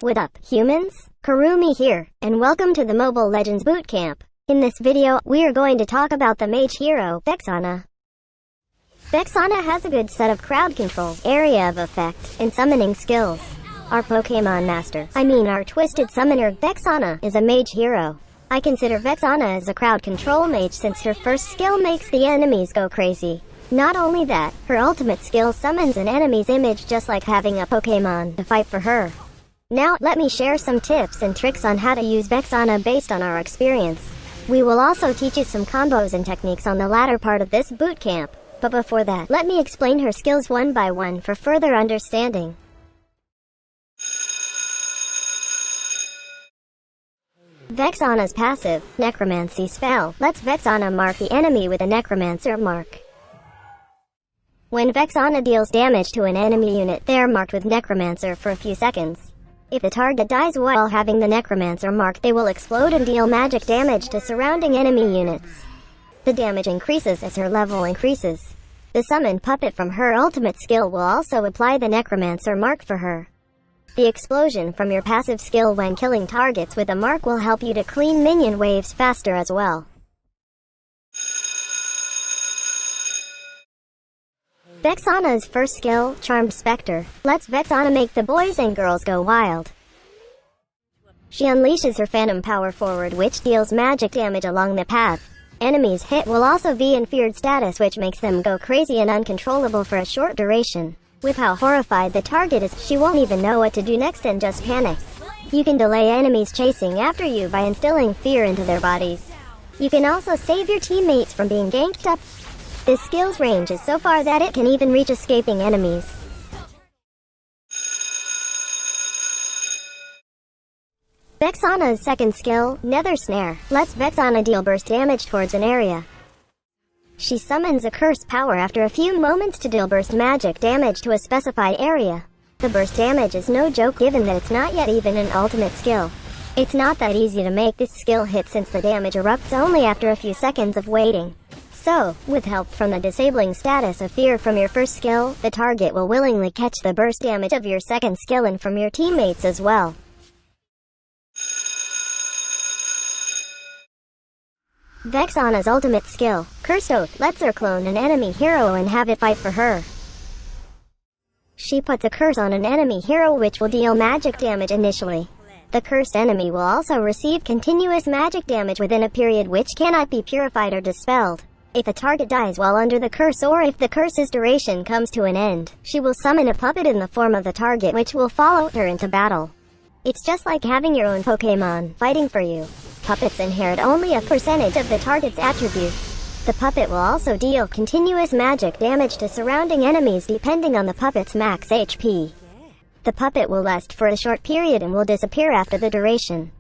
What up, humans? Kurumi here, and welcome to the Mobile Legends Bootcamp. In this video, we are going to talk about the mage hero, Vexana. Vexana has a good set of crowd control, area of effect, and summoning skills. Our Pokemon master, our twisted summoner Vexana, is a mage hero. I consider Vexana as a crowd control mage since her first skill makes the enemies go crazy. Not only that, her ultimate skill summons an enemy's image just like having a Pokemon to fight for her. Now, let me share some tips and tricks on how to use Vexana based on our experience. We will also teach you some combos and techniques on the latter part of this bootcamp. But before that, let me explain her skills one by one for further understanding. Vexana's passive, Necromancy spell, lets Vexana mark the enemy with a Necromancer mark. When Vexana deals damage to an enemy unit, they are marked with Necromancer for a few seconds. If the target dies while having the Necromancer mark, they will explode and deal magic damage to surrounding enemy units. The damage increases as her level increases. The summon puppet from her ultimate skill will also apply the Necromancer mark for her. The explosion from your passive skill when killing targets with a mark will help you to clean minion waves faster as well. Vexana's first skill, Charmed Spectre, lets Vexana make the boys and girls go wild. She unleashes her phantom power forward, which deals magic damage along the path. Enemies hit will also be in feared status, which makes them go crazy and uncontrollable for a short duration. With how horrified the target is, she won't even know what to do next and just panic. You can delay enemies chasing after you by instilling fear into their bodies. You can also save your teammates from being ganked up. This skill's range is so far that it can even reach escaping enemies. Vexana's second skill, Nether Snare, lets Vexana deal burst damage towards an area. She summons a curse power after a few moments to deal burst magic damage to a specified area. The burst damage is no joke given that it's not yet even an ultimate skill. It's not that easy to make this skill hit since the damage erupts only after a few seconds of waiting. So, with help from the disabling status of fear from your first skill, the target will willingly catch the burst damage of your second skill and from your teammates as well. Vexana's ultimate skill, Cursed Oath, lets her clone an enemy hero and have it fight for her. She puts a curse on an enemy hero which will deal magic damage initially. The cursed enemy will also receive continuous magic damage within a period which cannot be purified or dispelled. If a target dies while under the curse or if the curse's duration comes to an end, she will summon a puppet in the form of the target which will follow her into battle. It's just like having your own Pokemon fighting for you. Puppets inherit only a percentage of the target's attributes. The puppet will also deal continuous magic damage to surrounding enemies depending on the puppet's max HP. The puppet will last for a short period and will disappear after the duration.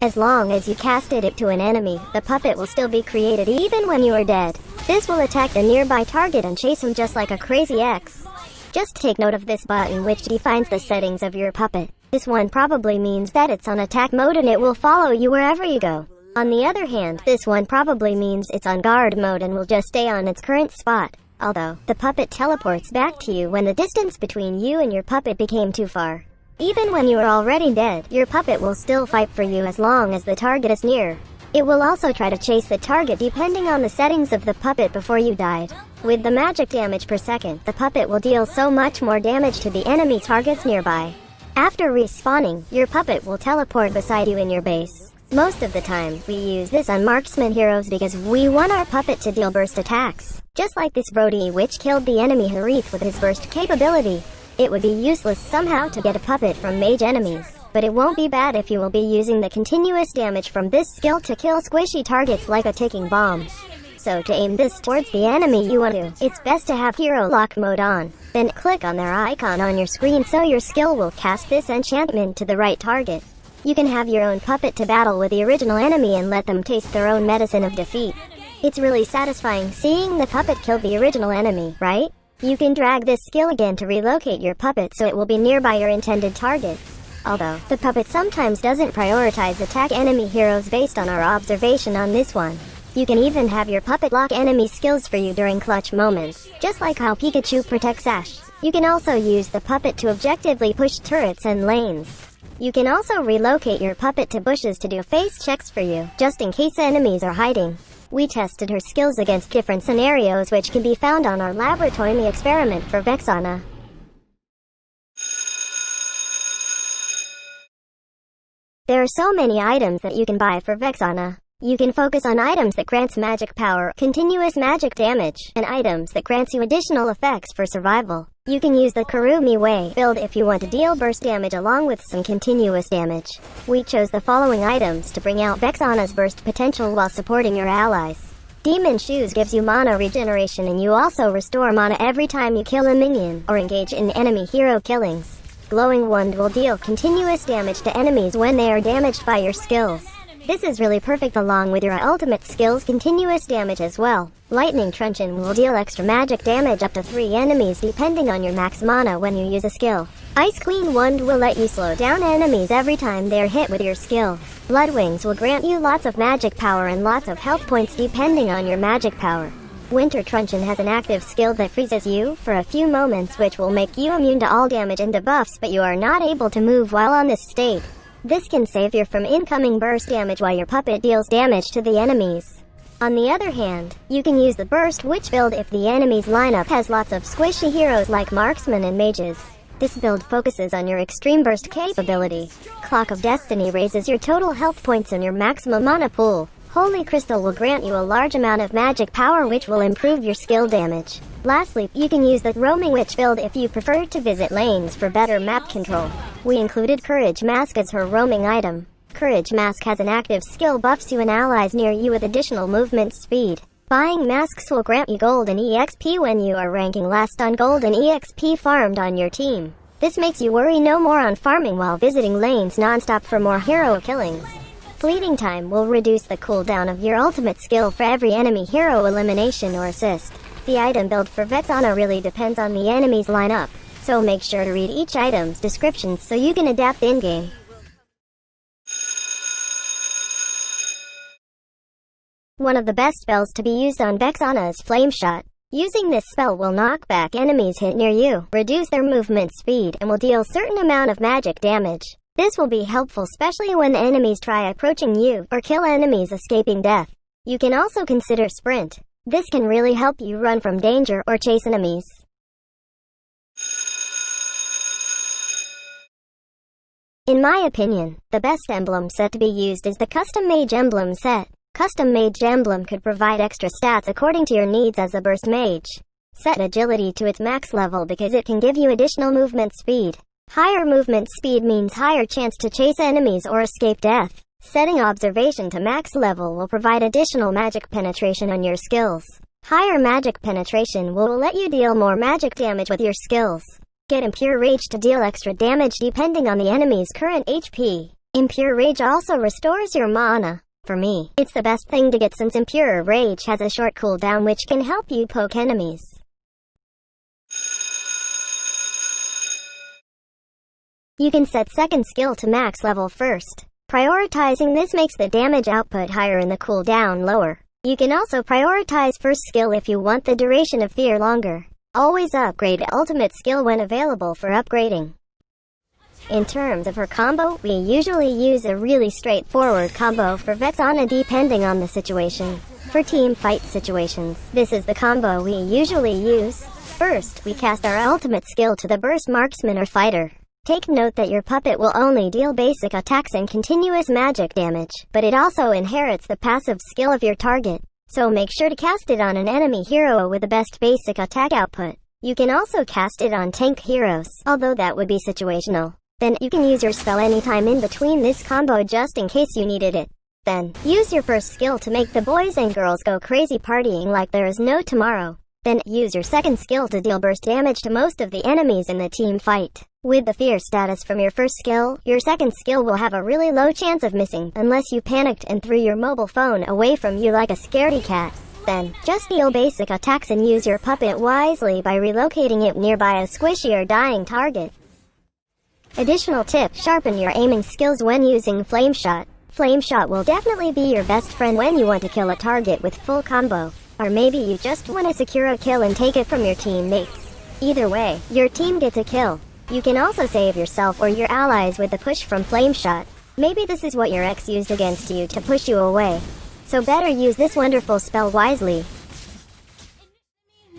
As long as you casted it to an enemy, the puppet will still be created even when you are dead. This will attack the nearby target and chase him just like a crazy X. Just take note of this button which defines the settings of your puppet. This one probably means that it's on attack mode and it will follow you wherever you go. On the other hand, this one probably means it's on guard mode and will just stay on its current spot. Although, the puppet teleports back to you when the distance between you and your puppet became too far. Even when you are already dead, your puppet will still fight for you as long as the target is near. It will also try to chase the target depending on the settings of the puppet before you died. With the magic damage per second, the puppet will deal so much more damage to the enemy targets nearby. After respawning, your puppet will teleport beside you in your base. Most of the time, we use this on marksman heroes because we want our puppet to deal burst attacks. Just like this Brody which killed the enemy Harith with his burst capability. It would be useless somehow to get a puppet from mage enemies, but it won't be bad if you will be using the continuous damage from this skill to kill squishy targets like a ticking bomb. So to aim this towards the enemy you want to, it's best to have hero lock mode on. Then click on their icon on your screen so your skill will cast this enchantment to the right target. You can have your own puppet to battle with the original enemy and let them taste their own medicine of defeat. It's really satisfying seeing the puppet kill the original enemy, right? You can drag this skill again to relocate your puppet so it will be nearby your intended target. Although, the puppet sometimes doesn't prioritize attack enemy heroes based on our observation on this one. You can even have your puppet lock enemy skills for you during clutch moments, just like how Pikachu protects Ash. You can also use the puppet to objectively push turrets and lanes. You can also relocate your puppet to bushes to do face checks for you, just in case enemies are hiding. We tested her skills against different scenarios which can be found on our laboratory experiment for Vexana. There are so many items that you can buy for Vexana. You can focus on items that grants magic power, continuous magic damage, and items that grants you additional effects for survival. You can use the Kurumi Way build if you want to deal burst damage along with some continuous damage. We chose the following items to bring out Vexana's burst potential while supporting your allies. Demon Shoes gives you mana regeneration, and you also restore mana every time you kill a minion or engage in enemy hero killings. Glowing Wand will deal continuous damage to enemies when they are damaged by your skills. This is really perfect along with your ultimate skill's continuous damage as well. Lightning Truncheon will deal extra magic damage up to 3 enemies depending on your max mana when you use a skill. Ice Queen Wand will let you slow down enemies every time they are hit with your skill. Blood Wings will grant you lots of magic power and lots of health points depending on your magic power. Winter Truncheon has an active skill that freezes you for a few moments, which will make you immune to all damage and debuffs, but you are not able to move while on this state. This can save you from incoming burst damage while your puppet deals damage to the enemies. On the other hand, you can use the Burst Witch build if the enemy's lineup has lots of squishy heroes like marksmen and mages. This build focuses on your extreme burst capability. Clock of Destiny raises your total health points and your maximum mana pool. Holy Crystal will grant you a large amount of magic power which will improve your skill damage. Lastly, you can use the Roaming Witch build if you prefer to visit lanes for better map control. We included Courage Mask as her roaming item. Courage Mask has an active skill buffs you and allies near you with additional movement speed. Buying masks will grant you gold and EXP when you are ranking last on gold and EXP farmed on your team. This makes you worry no more on farming while visiting lanes non-stop for more hero killings. Fleeting Time will reduce the cooldown of your ultimate skill for every enemy hero elimination or assist. The item build for Vexana really depends on the enemy's lineup, so make sure to read each item's descriptions so you can adapt in-game. One of the best spells to be used on Vexana is Flame Shot. Using this spell will knock back enemies hit near you, reduce their movement speed, and will deal certain amount of magic damage. This will be helpful especially when the enemies try approaching you, or kill enemies escaping death. You can also consider Sprint. This can really help you run from danger or chase enemies. In my opinion, the best emblem set to be used is the Custom Mage Emblem set. Custom Mage Emblem could provide extra stats according to your needs as a burst mage. Set agility to its max level because it can give you additional movement speed. Higher movement speed means higher chance to chase enemies or escape death. Setting observation to max level will provide additional magic penetration on your skills. Higher magic penetration will let you deal more magic damage with your skills. Get Impure Rage to deal extra damage depending on the enemy's current HP. Impure Rage also restores your mana. For me, it's the best thing to get since Impure Rage has a short cooldown which can help you poke enemies. You can set second skill to max level first. Prioritizing this makes the damage output higher and the cooldown lower. You can also prioritize first skill if you want the duration of fear longer. Always upgrade ultimate skill when available for upgrading. In terms of her combo, we usually use a really straightforward combo for Vexana depending on the situation. For team fight situations, this is the combo we usually use. First, we cast our ultimate skill to the burst marksman or fighter. Take note that your puppet will only deal basic attacks and continuous magic damage, but it also inherits the passive skill of your target, so make sure to cast it on an enemy hero with the best basic attack output. You can also cast it on tank heroes, although that would be situational. Then, you can use your spell anytime in between this combo just in case you needed it. Then, use your first skill to make the boys and girls go crazy partying like there is no tomorrow. Then, use your second skill to deal burst damage to most of the enemies in the team fight. With the fear status from your first skill, your second skill will have a really low chance of missing unless you panicked and threw your mobile phone away from you like a scaredy cat. Then, just deal basic attacks and use your puppet wisely by relocating it nearby a squishy or dying target. Additional tip: sharpen your aiming skills when using Flame Shot. Flame Shot will definitely be your best friend when you want to kill a target with full combo. Or maybe you just want to secure a kill and take it from your teammates. Either way, your team gets a kill. You can also save yourself or your allies with the push from Flame Shot. Maybe this is what your ex used against you to push you away. So better use this wonderful spell wisely.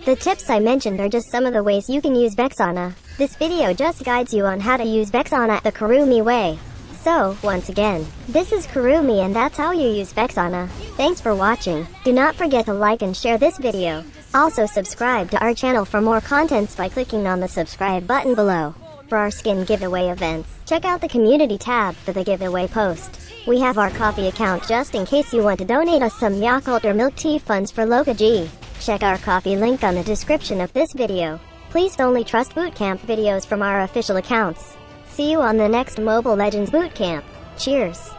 The tips I mentioned are just some of the ways you can use Vexana. This video just guides you on how to use Vexana the Kurumi way. So, once again, this is Kurumi and that's how you use Vexana. Thanks for watching. Do not forget to like and share this video. Also subscribe to our channel for more contents by clicking on the subscribe button below. For our skin giveaway events, check out the community tab for the giveaway post. We have our Ko-fi account just in case you want to donate us some Yakult or milk tea funds for Loka G. Check our Ko-fi link on the description of this video. Please only trust bootcamp videos from our official accounts. See you on the next Mobile Legends Bootcamp. Cheers!